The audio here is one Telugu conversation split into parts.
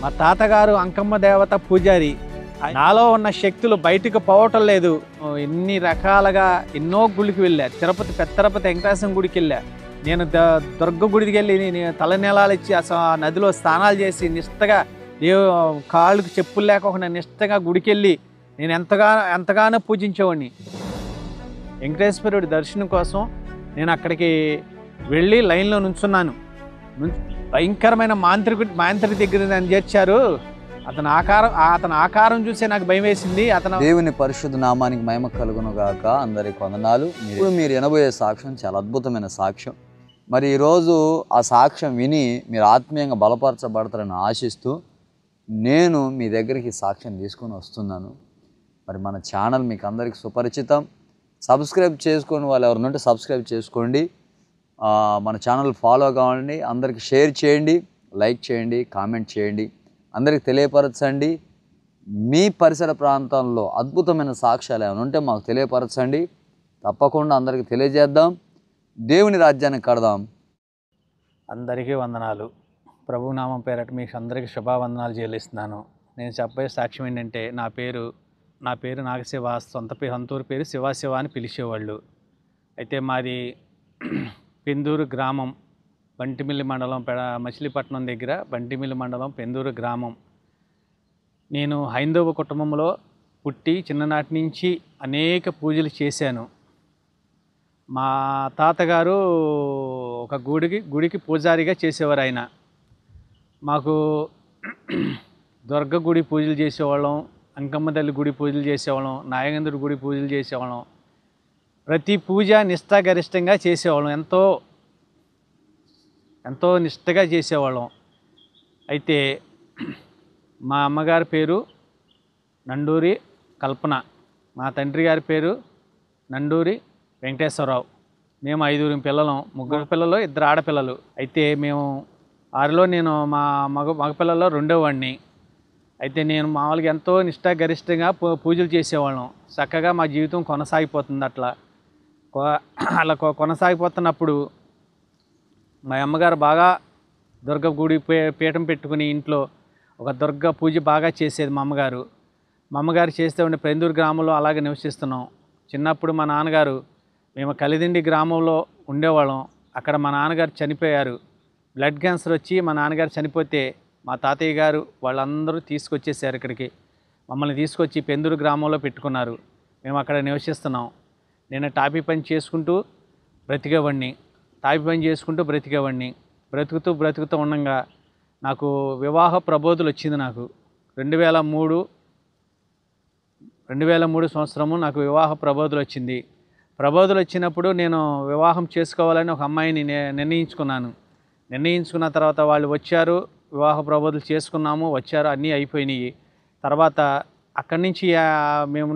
మా తాతగారు అంకమ్మ దేవత పూజారి. నాలో ఉన్న శక్తులు బయటకు పోవటం లేదు. ఎన్ని రకాలుగా ఎన్నో గుడికి వెళ్ళా. పెద్ద తిరుపతి వెంకటేశ్వర గుడికి వెళ్ళా. నేను దుర్గ గుడికి వెళ్ళి నేను తలనీలాలు ఇచ్చి అసలు ఆ నదిలో స్నానాలు చేసి నిష్టగా కాళ్ళకు చెప్పులు లేకుండా నిష్టగా గుడికి వెళ్ళి నేను ఎంతగానో పూజించేవాడిని. వెంకటేశ్వరుడి దర్శనం కోసం నేను అక్కడికి వెళ్ళి లైన్లో నుంచున్నాను. భయంకరమైన మాంత్రిక దగ్గర నన్ను చేర్చారు. అతని ఆకారం చూసే నాకు భయం వేసింది. దేవుని పరిశుద్ధ నామానికి మహిమ కలుగును గాక. అందరికి వందనాలు. మీరు వినబోయే సాక్ష్యం చాలా అద్భుతమైన సాక్ష్యం. మరి ఈరోజు ఆ సాక్ష్యం విని మీరు ఆత్మీయంగా బలపరచబడతారని ఆశిస్తూ నేను మీ దగ్గరికి సాక్ష్యం తీసుకొని వస్తున్నాను. మరి మన ఛానల్ మీకు అందరికీ సుపరిచితం. సబ్స్క్రైబ్ చేసుకొని వాళ్ళు ఎవరినంటే సబ్స్క్రైబ్ చేసుకోండి. మన ఛానల్ ఫాలో కావండి. అందరికి షేర్ చేయండి, లైక్ చేయండి, కామెంట్ చేయండి, అందరికి తెలియపరచండి. మీ పరిసర ప్రాంతంలో అద్భుతమైన సాక్ష్యాలు ఏమైనా ఉంటే మాకు తెలియపరచండి. తప్పకుండా అందరికీ తెలియజేద్దాం. దేవుని రాజ్యాన్ని కడదాం. అందరికీ వందనాలు. ప్రభునామం పేరట మీకు అందరికీ శుభావందనాలు చెల్లిస్తున్నాను. నేను చెప్పే సాక్ష్యం ఏంటంటే నా పేరు నాగశివ. సొంతూరు పేరు శివ అని పిలిచేవాళ్ళు. అయితే మాది పెందూరు గ్రామం, బంటిమిల్లి మండలం, మచిలీపట్నం దగ్గర బంటిమిల్లి మండలం, పెందూరు గ్రామం. నేను హైందవ కుటుంబంలో పుట్టి చిన్ననాటి నుంచి అనేక పూజలు చేశాను. మా తాతగారు ఒక గుడికి పూజారిగా చేసేవారు. ఆయన మాకు దుర్గ గుడి పూజలు చేసేవాళ్ళం, అంకమ్మ తల్లి గుడి పూజలు చేసేవాళ్ళం, నాగేంద్రుడి గుడి పూజలు చేసేవాళ్ళం. ప్రతి పూజ నిష్ఠాగరిష్టంగా చేసేవాళ్ళం. ఎంతో నిష్ఠగా చేసేవాళ్ళం. అయితే మా అమ్మగారి పేరు నండూరి కల్పన, మా తండ్రి గారి పేరు నండూరి వెంకటేశ్వరరావు. మేము 5 పిల్లలం, 3 పిల్లలు, 2 ఆడపిల్లలు. అయితే మేము 6లో నేను మా మగపిల్లల్లో 2వ వాడిని. అయితే నేను మామూలుగా ఎంతో నిష్ఠాగరిష్టంగా పూజలు చేసేవాళ్ళం. చక్కగా మా జీవితం కొనసాగిపోతుంది. అలా కొనసాగిపోతున్నప్పుడు మా అమ్మగారు బాగా దుర్గ గుడి పీఠం పెట్టుకుని ఇంట్లో ఒక దుర్గ పూజ బాగా చేసేది మా అమ్మగారు చేస్తే ఉండే పెందూరు గ్రామంలో అలాగే నివసిస్తున్నాం. చిన్నప్పుడు మా నాన్నగారు, మేము కలిదిండి గ్రామంలో ఉండేవాళ్ళం. అక్కడ మా నాన్నగారు చనిపోయారు. బ్లడ్ క్యాన్సర్ వచ్చి మా నాన్నగారు చనిపోతే మా తాతయ్య గారు వాళ్ళందరూ తీసుకొచ్చేసారు ఇక్కడికి. మమ్మల్ని తీసుకొచ్చి పెందూరు గ్రామంలో పెట్టుకున్నారు. మేము అక్కడ నివసిస్తున్నాం. నేను టాపీ పని చేసుకుంటూ బ్రతికేవాడిని. బ్రతుకుతూ ఉండగా నాకు వివాహ ప్రబోధులు వచ్చింది. నాకు 2003 సంవత్సరము నాకు వివాహ ప్రబోధులు వచ్చింది. ప్రబోధులు వచ్చినప్పుడు నేను వివాహం చేసుకోవాలని ఒక అమ్మాయిని నిర్ణయించుకున్న తర్వాత వాళ్ళు వచ్చారు. వివాహ ప్రబోధులు చేసుకున్నాము, వచ్చారు, అన్నీ అయిపోయినాయి. తర్వాత అక్కడి నుంచి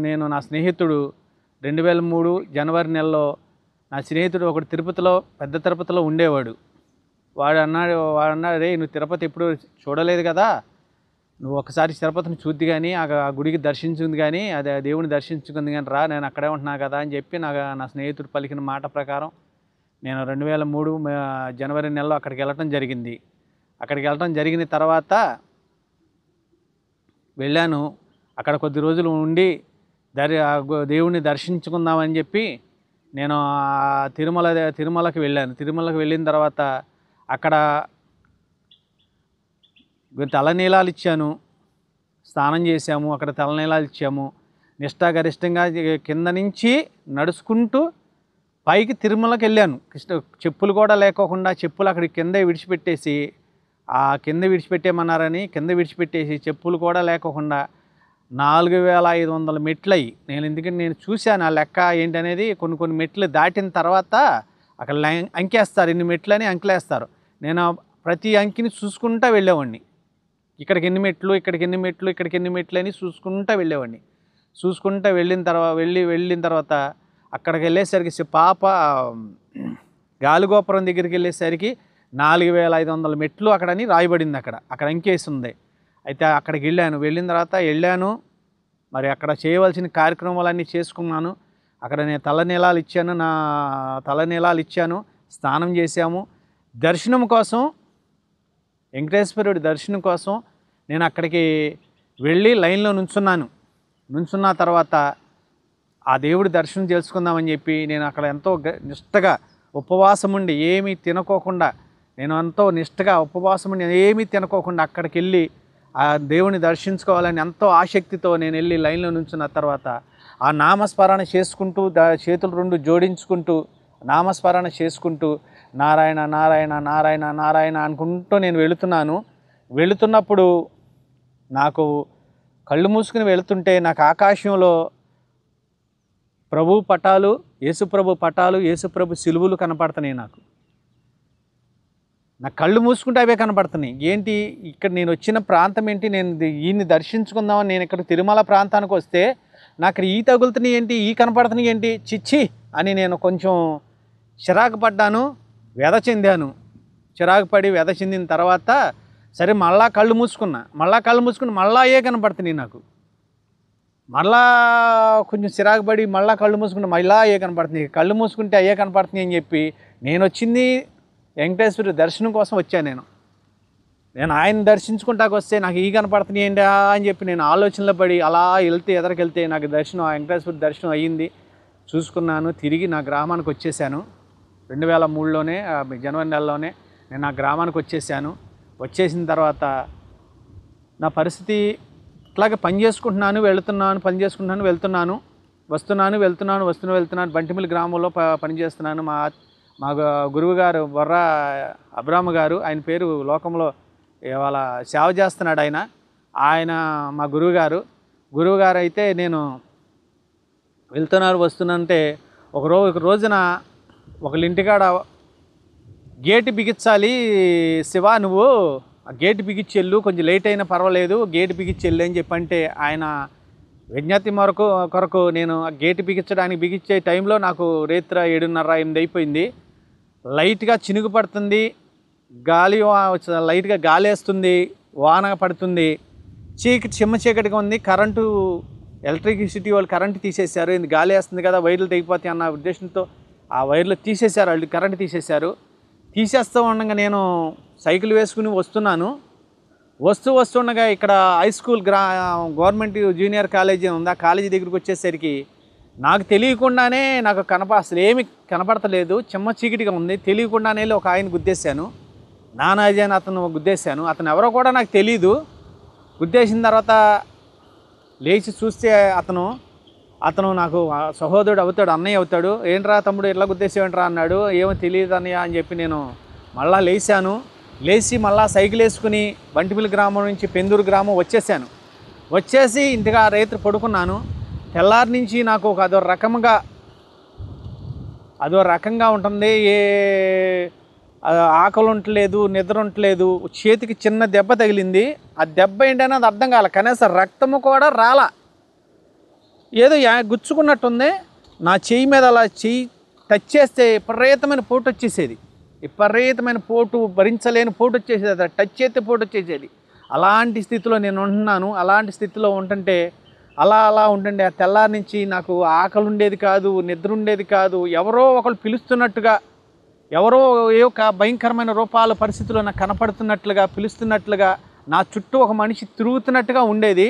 నేను నా స్నేహితుడు 2003 జనవరి నెలలో నా స్నేహితుడు ఒకడు పెద్ద తిరుపతిలో ఉండేవాడు. వాడు అన్నాడు, రే నువ్వు తిరుపతి ఎప్పుడు చూడలేదు కదా, నువ్వు ఒకసారి తిరుపతిని చూద్ది కానీ ఆ గుడికి దర్శించుకుంది కానీ అదే దేవుని దర్శించుకుంది కానీ రా, నేను అక్కడే ఉంటున్నా కదా అని చెప్పి నా స్నేహితుడు పలికిన మాట ప్రకారం నేను 2003 జనవరి నెలలో అక్కడికి వెళ్ళటం జరిగింది. జరిగిన తర్వాత వెళ్ళాను. అక్కడ కొద్ది రోజులు ఉండి దేవుణ్ణి దర్శించుకుందామని చెప్పి నేను తిరుమలకి వెళ్ళాను. తిరుమలకి వెళ్ళిన తర్వాత అక్కడ తలనీలాలు ఇచ్చాను, స్నానం చేశాము. అక్కడ తలనీలాలు ఇచ్చాము. నిష్ఠాగరిష్టంగా కింద నుంచి నడుచుకుంటూ పైకి తిరుమలకి వెళ్ళాను. చెప్పులు కూడా లేకోకుండా, చెప్పులు అక్కడి కిందే విడిచిపెట్టేసి, కింద విడిచిపెట్టేసి చెప్పులు కూడా లేకోకుండా 4500 మెట్లు అయ్యి, ఎందుకంటే నేను చూశాను ఆ లెక్క ఏంటనేది. కొన్ని మెట్లు దాటిన తర్వాత అక్కడ అంకేస్తారు, ఇన్ని మెట్లు అని అంకెలేస్తారు. నేను ప్రతి అంకిని చూసుకుంటూ వెళ్ళేవాడిని. ఇక్కడికి ఎన్ని మెట్లు, ఇక్కడికి ఎన్ని మెట్లు, ఇక్కడికి ఎన్ని మెట్లు అని చూసుకుంటూ వెళ్ళేవాడిని. వెళ్ళిన తర్వాత అక్కడికి వెళ్ళేసరికి గాలిగోపురం దగ్గరికి వెళ్ళేసరికి 4500 మెట్లు అక్కడని రాయబడింది. అక్కడ అంకేసి ఉంది. అయితే అక్కడికి వెళ్ళాను. మరి అక్కడ చేయవలసిన కార్యక్రమాలన్నీ చేసుకున్నాను. అక్కడ నేను తలనీలాలు ఇచ్చాను, స్నానం చేశాము. వెంకటేశ్వరుడి దర్శనం కోసం నేను అక్కడికి వెళ్ళి లైన్లో నుంచున్న తర్వాత ఆ దేవుడి దర్శనం చేసుకుందామని చెప్పి నేను అక్కడ ఎంతో నిష్టగా ఉపవాసం ఉండి ఏమీ తినకోకుండా, నేను ఎంతో నిష్టగా ఉపవాసం ఉండి ఏమీ తినకోకుండా అక్కడికి వెళ్ళి ఆ దేవుని దర్శించుకోవాలని ఎంతో ఆసక్తితో నేను వెళ్ళి లైన్లో నుంచున్న తర్వాత ఆ నామస్మరణ చేసుకుంటూ చేతులు రెండు జోడించుకుంటూ నామస్మరణ చేసుకుంటూ నారాయణ నారాయణ నారాయణ నారాయణ అనుకుంటూ నేను వెళుతున్నప్పుడు నాకు కళ్ళు మూసుకుని వెళుతుంటే నాకు ఆకాశంలో ప్రభు పటాలు, యేసుప్రభు పటాలు, యేసుప్రభు సిలువులు కనపడుతున్నాయి. నా కళ్ళు మూసుకుంటే అవే కనపడుతున్నాయి. ఏంటి ఇక్కడ నేను వచ్చిన ప్రాంతం ఏంటి, నేను ఈయన్ని దర్శించుకుందామని నేను ఇక్కడ తిరుమల ప్రాంతానికి వస్తే నాకు ఈ తగులుతున్నాయి ఏంటి, ఈ కనపడుతున్నాయి ఏంటి, చిచ్చి అని నేను కొంచెం చిరాకు పడ్డాను, వ్యధ చెందాను. చిరాకు పడి వ్యధ చెందిన తర్వాత సరే మళ్ళా కళ్ళు మూసుకుని మళ్ళా అయ్యే కనపడుతున్నాయి నాకు. మళ్ళా కొంచెం చిరాకు పడి మళ్ళా కళ్ళు మూసుకుంటే మళ్ళా అయ్యే కనపడుతున్నాయి. కళ్ళు మూసుకుంటే అయ్యే కనపడుతున్నాయి అని చెప్పి నేను వచ్చింది వెంకటేశ్వర దర్శనం కోసం వచ్చాను. నేను ఆయన దర్శించుకుంటాకు వస్తే నాకు ఈ కనపడుతున్నాయి ఏంటి అని చెప్పి నేను ఆలోచనలో పడి అలా ఎదరికెళ్తే నాకు దర్శనం, వెంకటేశ్వర దర్శనం అయ్యింది. చూసుకున్నాను, తిరిగి నా గ్రామానికి వచ్చేసాను. 2003లోనే జనవరి నెలలోనే నేను నా గ్రామానికి వచ్చేసాను. వచ్చేసిన తర్వాత నా పరిస్థితి ఇట్లాగే పని చేసుకుంటున్నాను, వెళ్తున్నాను, వస్తున్నాను. బంటిమిల్లి గ్రామంలో పనిచేస్తున్నాను. మా గురువు గారు బొర్ర అబ్రాహ్మ గారు, ఆయన పేరు లోకంలో ఇవాళ సేవ చేస్తున్నాడు. ఆయన మా గురువుగారు అయితే నేను వస్తున్నానంటే ఒక రోజున ఒకళ్ళ ఇంటికాడ గేటు బిగించాలి శివ, నువ్వు ఆ గేటు బిగించెళ్ళు, కొంచెం లేట్ అయినా పర్వాలేదు, గేటు బిగించెళ్ళు అని చెప్పంటే ఆయన విజ్ఞప్తి కొరకు నేను ఆ గేటు బిగించే టైంలో నాకు రేత్ర 7:30-8 అయిపోయింది. లైట్గా చినుకు పడుతుంది, లైట్గా గాలి వేస్తుంది, వాన పడుతుంది, చిమ్మ చీకటిగా ఉంది. కరెంటు ఎలక్ట్రిసిటీ వాళ్ళు కరెంటు తీసేశారు. ఇది గాలి వేస్తుంది కదా, వైర్లు తెగిపోతాయి అన్న ఉద్దేశంతో ఆ వైర్లు తీసేశారు, వాళ్ళు కరెంటు తీసేస్తూ ఉండగా నేను సైకిల్ వేసుకుని వస్తుండగా ఇక్కడ high school government junior college ఉంది. ఆ కాలేజీ దగ్గరికి వచ్చేసరికి నాకు తెలియకుండానే నాకు అసలు ఏమి కనపడతలేదు, చిమ్మ చీకటిగా ఉంది. తెలియకుండానే ఒక ఆయన గుద్దేశాను, నానాజీ అని అతను గుద్దేశాను. అతను ఎవరో కూడా నాకు తెలీదు. గుద్దేసిన తర్వాత లేచి చూస్తే అతను నాకు సహోదరుడు అవుతాడు, అన్నయ్య అవుతాడు. ఏంట్రా తమ్ముడు ఇట్లా గుద్దేసేంట్రా అన్నాడు. ఏమో తెలియదు అన్నయ్య అని చెప్పి నేను మళ్ళా లేచి మళ్ళా సైకిల్ వేసుకుని బంటిమిల్లి గ్రామం నుంచి పెందూరు గ్రామం వచ్చేసి ఇంటిగా రైతు పడుకున్నాను. తెల్లారి నుంచి నాకు అదో రకంగా ఉంటుంది. ఆకలి ఉండలేదు, నిద్ర ఉండలేదు. చేతికి చిన్న దెబ్బ తగిలింది. ఆ దెబ్బ ఏంటనే అది అర్థం కాలే, కనీసం రక్తము కూడా రాలా, ఏదో గుచ్చుకున్నట్టుంది. నా చెయ్యి మీద అలా చెయ్యి టచ్ చేస్తే విపరీతమైన పోటు వచ్చేసేది, భరించలేని పోటు వచ్చేసేది, అది టచ్ చేస్తే పోటు వచ్చేసేది. అలాంటి స్థితిలో నేను ఉంటున్నాను. అలాంటి స్థితిలో ఉంటుంటే అలా ఉంటుండే ఆ తెల్లారి నుంచి నాకు ఆకలి ఉండేది కాదు, నిద్ర ఉండేది కాదు. ఎవరో ఒకరు పిలుస్తున్నట్టుగా, ఎవరో భయంకరమైన రూపాల పరిస్థితుల్లో నాకు పిలుస్తున్నట్లుగా నా చుట్టూ ఒక మనిషి తిరుగుతున్నట్టుగా ఉండేది.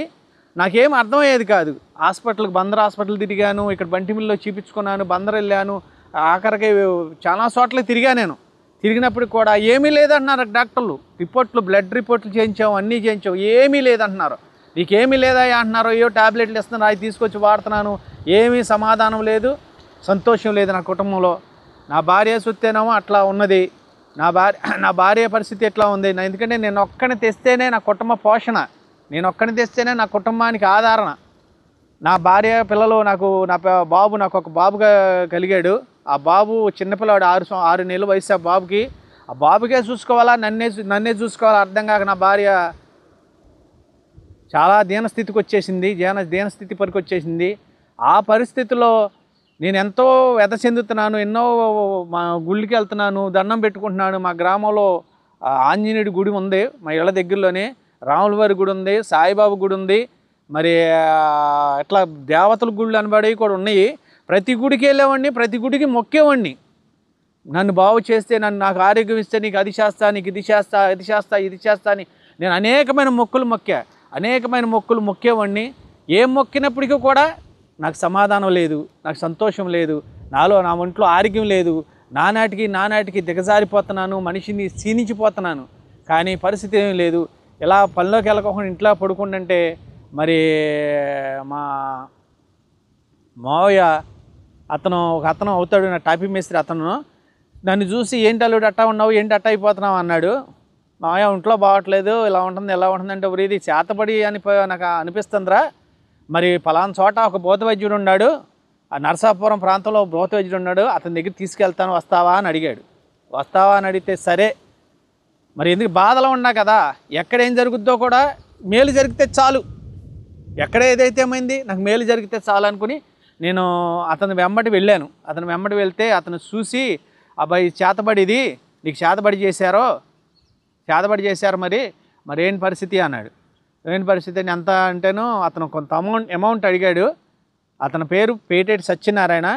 నాకేం అర్థమయ్యేది కాదు. బందర్ హాస్పిటల్ తిరిగాను, ఇక్కడ బంటిమిల్లిలో చూపించుకున్నాను, బందర్ వెళ్ళాను, ఆఖరికి చాలా చోట్ల తిరిగినప్పుడు కూడా ఏమీ లేదంటున్నారు డాక్టర్లు. బ్లడ్ రిపోర్ట్లు చేయించాము, అన్నీ చేయించాము, ఏమీ లేదంటున్నారు. నీకేమీ లేదా అంటున్నారు. ఏవో టాబ్లెట్లు ఇస్తున్నారు, అవి తీసుకొచ్చి వాడుతున్నాను, ఏమీ సమాధానం లేదు, సంతోషం లేదు నా కుటుంబంలో. నా భార్య సుత్తేనేమో అట్లా ఉన్నది, నా భార్య పరిస్థితి ఎట్లా ఉంది. ఎందుకంటే నేను ఒక్కడిని తెస్తేనే నా కుటుంబ పోషణ, నేను ఒక్కడిని తెస్తేనే నా కుటుంబానికి ఆధారణ. నా భార్య పిల్లలు, నాకు ఒక బాబుగా కలిగాడు. ఆ బాబు చిన్నపిల్లవాడు, 6 నెలల వయసు. ఆ బాబుకే చూసుకోవాలా, నన్నే చూసుకోవాలా అర్థం కాక నా భార్య చాలా దీనస్థితికి వచ్చేసింది, దీనస్థితి పరికి వచ్చేసింది. ఆ పరిస్థితిలో నేను ఎంతో వ్యధ చెందుతున్నాను. ఎన్నో మా గుళ్ళకి వెళ్తున్నాను, దండం పెట్టుకుంటున్నాను. మా గ్రామంలో ఆంజనేయుడి గుడి ఉంది, మా ఇళ్ళ దగ్గరలోనే రాములవారి గుడి ఉంది, సాయిబాబా గుడి ఉంది, మరి ఇట్లా దేవతల గుళ్ళు అనబడేవి కూడా ఉన్నాయి. ప్రతి గుడికి వెళ్ళేవాడిని, ప్రతి గుడికి మొక్కేవాడిని. నన్ను బాగు చేస్తే, నాకు ఆరోగ్యం ఇస్తే నీకు అది చేస్తా, నీకు ఇది చేస్తా అని నేను అనేకమైన మొక్కులు మొక్కేవాడిని. ఏం మొక్కినప్పటికీ కూడా నాకు సమాధానం లేదు, నాకు సంతోషం లేదు, నా ఒంట్లో ఆరోగ్యం లేదు. నానాటికి దిగజారిపోతున్నాను, మనిషిని క్షీణించిపోతున్నాను. కానీ పరిస్థితి ఏం లేదు. ఇలా పనిలోకి వెళ్ళకోకుండా ఇంట్లో పడుకుంటుంటే మరి మా మావయ్య ఒక అతను అవుతాడు, నా టాపీ మేస్త్రి అతను నన్ను చూసి ఏంటి అల్లుడు అట్టా ఉన్నావు, ఏంటి అట్టా అయిపోతున్నావు అన్నాడు. మావయ్య ఒంట్లో బాగట్లేదు, ఇలా ఉంటుంది అంటే ఇది చేతపడి నాకు అనిపిస్తుందిరా. మరి పలానా చోట ఒక భూత వైద్యుడు ఉన్నాడు, ఆ నరసాపురం ప్రాంతంలో భూత వైద్యుడు ఉన్నాడు, అతని దగ్గర తీసుకెళ్తాను, వస్తావా అని అడిగాడు. వస్తావా అని అడిగితే సరే. మరి ఎందుకు బాధలో ఉన్నా కదా, ఎక్కడేం జరుగుద్దో కూడా మేలు జరిగితే చాలు, ఎక్కడ ఏదైతే ఏమైంది నాకు మేలు జరిగితే చాలు అనుకుని నేను అతని వెంబడి వెళ్ళాను. అతని వెంబడి వెళ్తే అతను చూసి, అబ్బాయి చేతబడిది నీకు చేతబడి చేశారు మరి ఏంటి పరిస్థితి అన్నాడు. ఏంటి పరిస్థితి అని ఎంత అంటేను అతను కొంత అమౌంట్ అడిగాడు. అతని పేరు పేటేటి సత్యనారాయణ.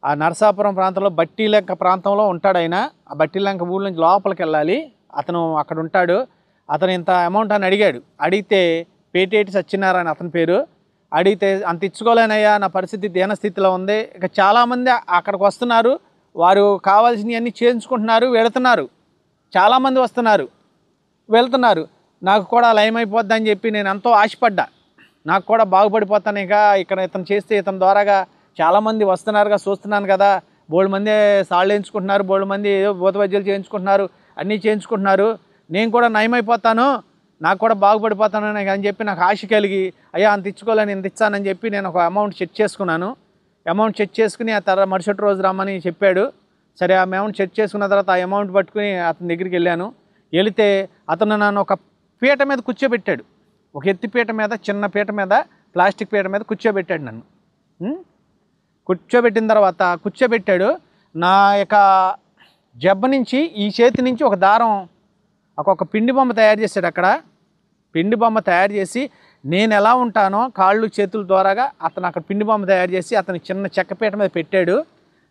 ఆ నరసాపురం ప్రాంతంలో బట్టీలంక ప్రాంతంలో ఉంటాడు ఆయన. ఆ బట్టీలంక ఊళ్ళ నుంచి లోపలికి వెళ్ళాలి, అతను అక్కడ ఉంటాడు. అతను ఇంత అమౌంట్ అని అడిగాడు. అడిగితే పేటేటి సత్యనారాయణ అతని పేరు. అడిగితే అంత ఇచ్చుకోలేనయ్యా, నా పరిస్థితి దీనస్థితిలో ఉంది, ఇక చాలామంది అక్కడికి వస్తున్నారు, వారు కావాల్సినవన్నీ చేయించుకుంటున్నారు, వెళుతున్నారు, చాలామంది వస్తున్నారు వెళ్తున్నారు, నాకు కూడా లయమైపోద్ది అని చెప్పి నేను ఎంతో ఆశపడ్డా. నాకు కూడా బాగుపడిపోతాను, ఇక్కడ ఇతను చేస్తే ఇతని ద్వారాగా చాలామంది వస్తున్నారుగా, చూస్తున్నాను కదా, బోల్డ్ మంది సాళ్ళు వేయించుకుంటున్నారు, బోల్డ్ మంది ఏదో భూత వైద్యాలు చేయించుకుంటున్నారు, అన్నీ చేయించుకుంటున్నారు, నేను కూడా నయమైపోతాను, నాకు కూడా బాగుపడిపోతాను అని చెప్పి నాకు ఆశ కలిగి, అయ్యా అంత ఇచ్చుకోలేని ఇంత ఇచ్చానని చెప్పి నేను ఒక అమౌంట్ సెట్ చేసుకున్నాను. అమౌంట్ సెట్ చేసుకుని ఆ తర్వాత మరుసటి రోజు రమ్మని చెప్పాడు. సరే ఆ అమౌంట్ సెట్ చేసుకున్న తర్వాత ఆ అమౌంట్ పట్టుకుని అతని దగ్గరికి వెళ్ళాను. వెళితే అతను నన్ను ఒక పీట మీద కూర్చోబెట్టాడు. ఒక ఎత్తి పీట మీద, చిన్న పీట మీద, ప్లాస్టిక్ పీట మీద కూర్చోబెట్టాడు నన్ను. కూర్చోబెట్టిన తర్వాత కూర్చోబెట్టాడు. నా యొక్క జబ్బ నుంచి, ఈ చేతి నుంచి ఒక దారం, ఒక పిండి బొమ్మ తయారు చేశాడు. అక్కడ పిండి బొమ్మ తయారు చేసి నేను ఎలా ఉంటానో కాళ్ళు చేతుల ద్వారాగా అతను అక్కడ పిండి బొమ్మ తయారు చేసి అతను చిన్న చెక్కపీట మీద పెట్టాడు.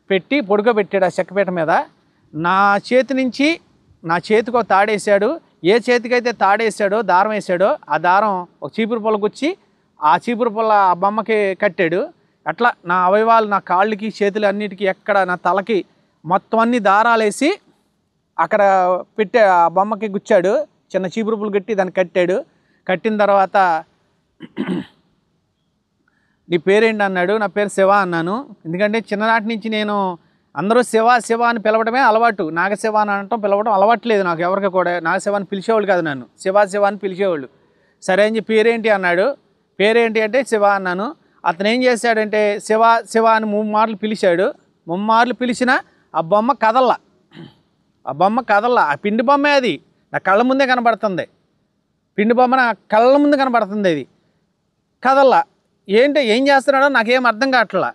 పెట్టి పొడుకోబెట్టాడు ఆ చెక్కపీట మీద. నా చేతి నుంచి నా చేతికి ఒక తాడేసాడు. ఏ చేతికైతే తాడేసాడో, దారం వేసాడో, ఆ దారం ఒక చీపురు పుల్ల గుచ్చి ఆ చీపురు పుల్ల ఆ బొమ్మకి కట్టాడు. అట్లా నా అవయవాలు, నా కాళ్ళకి, చేతులు అన్నిటికీ, ఎక్కడ నా తలకి మొత్తం అన్ని దారాలు వేసి అక్కడ పెట్టే ఆ బొమ్మకి గుచ్చాడు. చిన్న చీపురు పుల్ల కట్టి దాన్ని కట్టాడు. కట్టిన తర్వాత నీ పేరేంటి అన్నాడు. నా పేరు శివ అన్నాను. ఎందుకంటే చిన్ననాటి నుంచి నేను అందరూ శివ అని పిలవడమే అలవాటు. నాగశివ అని అనటం పిలవడం అలవాట్లేదు నాకు ఎవరికి కూడా. నాగశివ అని పిలిచేవాళ్ళు కాదు, నన్ను శివ అని పిలిచేవాళ్ళు. సరే అని పేరేంటి అన్నాడు. పేరేంటి అంటే శివ అన్నాను. అతను ఏం చేశాడంటే శివ అని 3 మార్లు పిలిచాడు. 3 మార్లు పిలిచినా ఆ బొమ్మ కదల్లా. ఆ పిండి బొమ్మే అది నా కళ్ళ ముందే కనబడుతుంది. పిండి బొమ్మ నా కళ్ళ ముందు కనబడుతుంది, అది కదల్లా. ఏం చేస్తున్నాడో నాకేం అర్థం కావట్లా.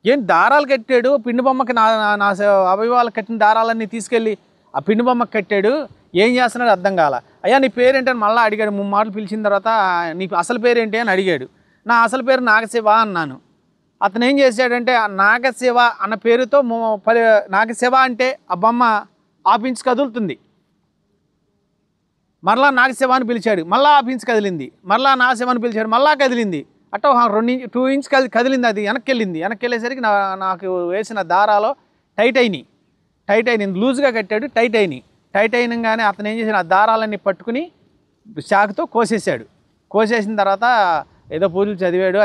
ఏంటి దారాలు కట్టాడు పిండి బొమ్మకి, నా అవయవాలు కట్టిన దారాలన్నీ తీసుకెళ్ళి ఆ పిండి బొమ్మకి కట్టాడు. ఏం చేస్తున్నాడో అర్థం కాల. అయ్యా నీ పేరేంటి అని మళ్ళీ అడిగాడు. 3 మార్లు పిలిచిన తర్వాత నీ అసలు పేరేంటి అని అడిగాడు. నా అసలు పేరు నాగశివ అన్నాను. అతను ఏం చేశాడంటే ఆ నాగశివ అన్న పేరుతో నాగశివ అంటే ఆ బొమ్మ ఆపించి కదులుతుంది. మరలా నాగశివ అని పిలిచాడు, మళ్ళీ ఆపించి కదిలింది. మరలా నాగశివ అని పిలిచాడు, మళ్ళా కదిలింది. అట్ట 2 ఇంచ్ కదిలింది. అది వెనక్కి వెళ్ళేసరికి నాకు వేసిన దారాలు టైట్ అయినాయి. లూజ్గా కట్టాడు, టైట్ అయినంగానే అతను ఏం చేసిన ఆ దారాలన్నీ పట్టుకుని చాకుతో కోసేసాడు. కోసేసిన తర్వాత ఏదో పూజలు చదివాడు,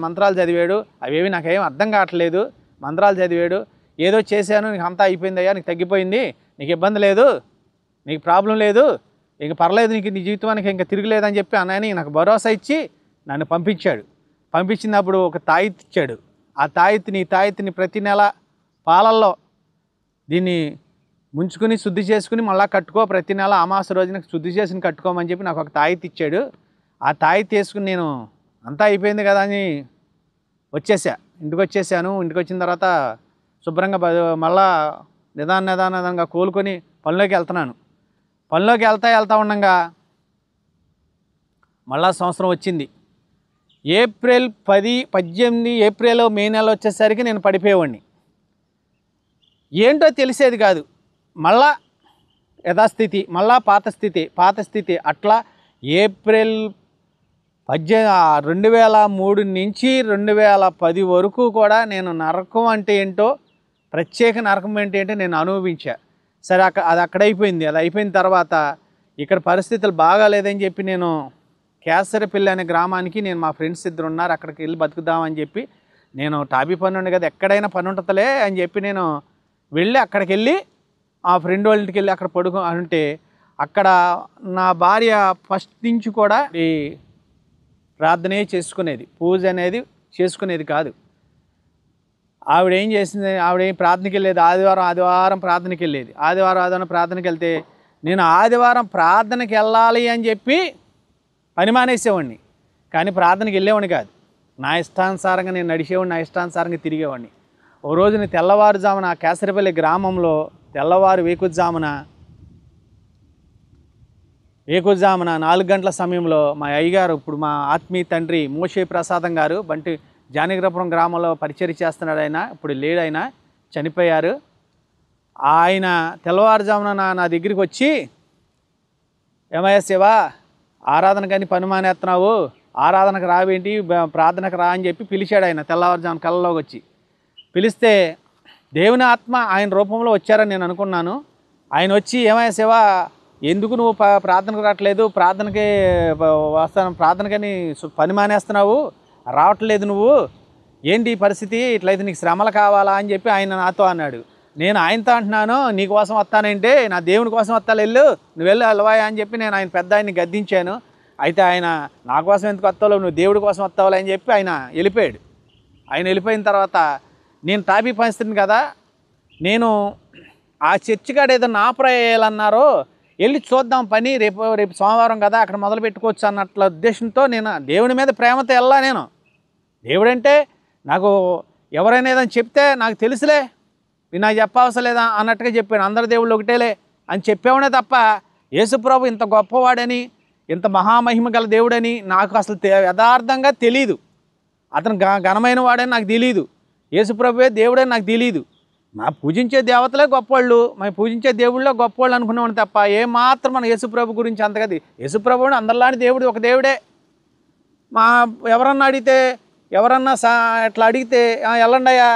మంత్రాలు చదివాడు. అవేవి నాకేం అర్థం కావట్లేదు. మంత్రాలు చదివాడు, ఏదో చేశాను, నీకు అంతా అయిపోయిందయ్యా, నీకు తగ్గిపోయింది, నీకు ఇబ్బంది లేదు, నీకు ప్రాబ్లం లేదు, ఇంక పర్లేదు, నీకు నీ జీవితానికి ఇంకా తిరగలేదని చెప్పి అన్నయ్యని నాకు భరోసా ఇచ్చి నన్ను పంపించాడు. పంపించినప్పుడు ఒక తాయిత్ ఇచ్చాడు. ఆ తాయిత్ని ప్రతి నెల పాలల్లో దీన్ని ముంచుకుని శుద్ధి చేసుకుని మళ్ళీ కట్టుకో, ప్రతి నెల అమావాస రోజున శుద్ధి చేసుకుని కట్టుకోమని చెప్పి నాకు ఒక తాయిత్ ఇచ్చాడు. ఆ తాయిత్ వేసుకుని నేను అంతా అయిపోయింది కదా అని ఇంటికి వచ్చేసాను. ఇంటికి వచ్చిన తర్వాత శుభ్రంగా మళ్ళా నిదానంగా కోలుకొని పనిలోకి వెళ్తున్నాను. పనిలోకి వెళ్తా ఉండగా మళ్ళా సంవత్సరం వచ్చింది. ఏప్రిల్ 10, 18, ఏప్రిల్, మే నెల వచ్చేసరికి నేను పడిపోయేవాడిని. ఏంటో తెలిసేది కాదు. మళ్ళా యథాస్థితి, మళ్ళా పాత స్థితి. అట్లా ఏప్రిల్ 2003 నుంచి 2010 వరకు కూడా నేను నరకం అంటే ఏంటో, ప్రత్యేక నరకం అంటే ఏంటో నేను అనుభవించా. సరే అది అక్కడ అయిపోయింది. అది అయిపోయిన తర్వాత ఇక్కడ పరిస్థితులు బాగాలేదని చెప్పి నేను కేసరపల్లి అనే గ్రామానికి, నేను మా ఫ్రెండ్స్ ఇద్దరు ఉన్నారు, అక్కడికి వెళ్ళి బతుకుదామని చెప్పి, నేను టాపీ పని ఉండే కదా, ఎక్కడైనా పని ఉంటుందిలే అని చెప్పి నేను వెళ్ళి అక్కడికి వెళ్ళి ఆ ఫ్రెండ్ వాళ్ళ ఇంటికి వెళ్ళి అక్కడ పడుకో అంటే, అక్కడ నా భార్య ఫస్ట్ నుంచి కూడా ఈ ప్రార్థనే చేసుకునేది, పూజ అనేది చేసుకునేది కాదు. ఆవిడ ఏం చేసింది, ఆవిడ ప్రార్థనకి వెళ్ళేది, ఆదివారం ప్రార్థనకి వెళ్ళేది. ఆదివారం ప్రార్థనకి వెళ్తే నేను ఆదివారం ప్రార్థనకి వెళ్ళాలి అని చెప్పి పని మానేసేవాడిని, కానీ ప్రార్థనకి వెళ్ళేవాడిని కాదు. నా ఇష్టానుసారంగా నేను నడిచేవాడిని, నా ఇష్టానుసారంగా తిరిగేవాడిని. ఓ రోజు నేను తెల్లవారుజామున కేసరపల్లి గ్రామంలో వేకుజామున 4 గంటల సమయంలో మా అయ్యగారు, ఇప్పుడు మా ఆత్మీయ తండ్రి మోషే ప్రసాదం గారు, బంటి జానగిరాపురం గ్రామంలో పరిచర్య చేస్తున్నాడు. ఆయన ఇప్పుడు లేడు, ఆయన చనిపోయారు. ఆయన తెల్లవారుజామున నా దగ్గరికి వచ్చి, ఏమయ్య శివ, ఆరాధనకని పని మానేస్తున్నావు, ఆరాధనకు రావేంటి, ప్రార్థనకు రా అని చెప్పి పిలిచాడు. ఆయన తెల్లవారుజామున కళ్ళలోకి వచ్చి పిలిస్తే దేవుని ఆత్మ ఆయన రూపంలో వచ్చారని నేను అనుకున్నాను. ఆయన వచ్చి, ఏమయ్య శివ, ఎందుకు నువ్వు ప్రార్థనకు రావట్లేదు, ప్రార్థనకని పని మానేస్తున్నావు, రావట్లేదు నువ్వు, ఏంటి ఈ పరిస్థితి, ఇట్లయితే నీకు శ్రమలు కావాలా అని చెప్పి ఆయన నాతో అన్నాడు. నేను ఆయనతో అంటున్నాను, నీకోసం వస్తానంటే, నా దేవుని కోసం వస్తాను, వెళ్ళు, నువ్వు వెళ్ళి అలవాయా అని చెప్పి నేను ఆయన పెద్ద ఆయన్ని గద్దించాను. అయితే ఆయన, నా కోసం ఎందుకు వస్తావు, నువ్వు దేవుడి కోసం వస్తావులే అని చెప్పి ఆయన వెళ్ళిపోయాడు. ఆయన వెళ్ళిపోయిన తర్వాత నేను టాపీ పంచుతుంది కదా, నేను ఆ చర్చి కాడ ఏదో నాపరేయాలన్నారో, వెళ్ళి చూద్దాం పని, రేపు సోమవారం కదా అక్కడ మొదలు పెట్టుకోవచ్చు అన్నట్ల ఉద్దేశంతో నేను దేవుని మీద ప్రేమతో వెళ్ళా. నేను దేవుడంటే నాకు ఎవరైనా ఏదని చెప్తే నాకు తెలుసులే, నాకు చెప్పవసరం లేదా అన్నట్టుగా చెప్పాను. అందరి దేవుళ్ళు ఒకటేలే అని చెప్పేవాడే తప్ప, యేసుప్రభు ఇంత గొప్పవాడని, ఇంత మహామహిమ గల దేవుడని నాకు అసలు యథార్థంగా తెలీదు. అతను ఘనమైన వాడని నాకు తెలీదు, యేసుప్రభువే దేవుడని నాకు తెలీదు. మా పూజించే దేవతలే గొప్పవాళ్ళు, మేము పూజించే దేవుళ్ళో గొప్పవాళ్ళు అనుకునేవాడిని తప్ప, ఏమాత్రం మన యేసుప్రభు గురించి అంతగా, యేసుప్రభు అందరిలాంటి దేవుడు ఒక దేవుడే. ఎవరన్నా అడిగితే, ఎట్లా అడిగితే వెళ్ళండియా,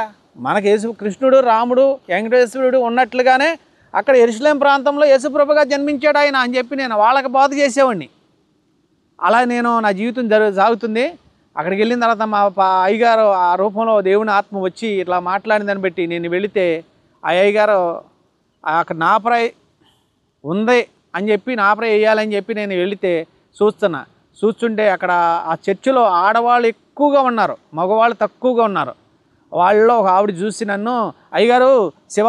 మనకు కృష్ణుడు, రాముడు, వెంకటేశ్వరుడు ఉన్నట్లుగానే అక్కడ యెరూషలేం ప్రాంతంలో యేసుప్రభుగా జన్మించాడు ఆయన అని చెప్పి నేను వాళ్ళకి బోధ చేసేవాడిని. అలా నేను నా జీవితం సాగుతుంది. అక్కడికి వెళ్ళిన తర్వాత మా అయ్యగారు ఆ రూపంలో దేవుని ఆత్మ వచ్చి ఇట్లా మాట్లాడిందని బట్టి నేను వెళితే, ఆ అయ్యగారు అక్కడ నాపరాయ ఉంది అని చెప్పి, నాపరాయ వేయాలని చెప్పి నేను వెళితే చూస్తుంటే అక్కడ ఆ చర్చిలో ఆడవాళ్ళు ఎక్కువగా ఉన్నారు, మగవాళ్ళు తక్కువగా ఉన్నారు. వాళ్ళలో ఒక ఆవిడ చూసి నన్ను, అయ్యగారు శివ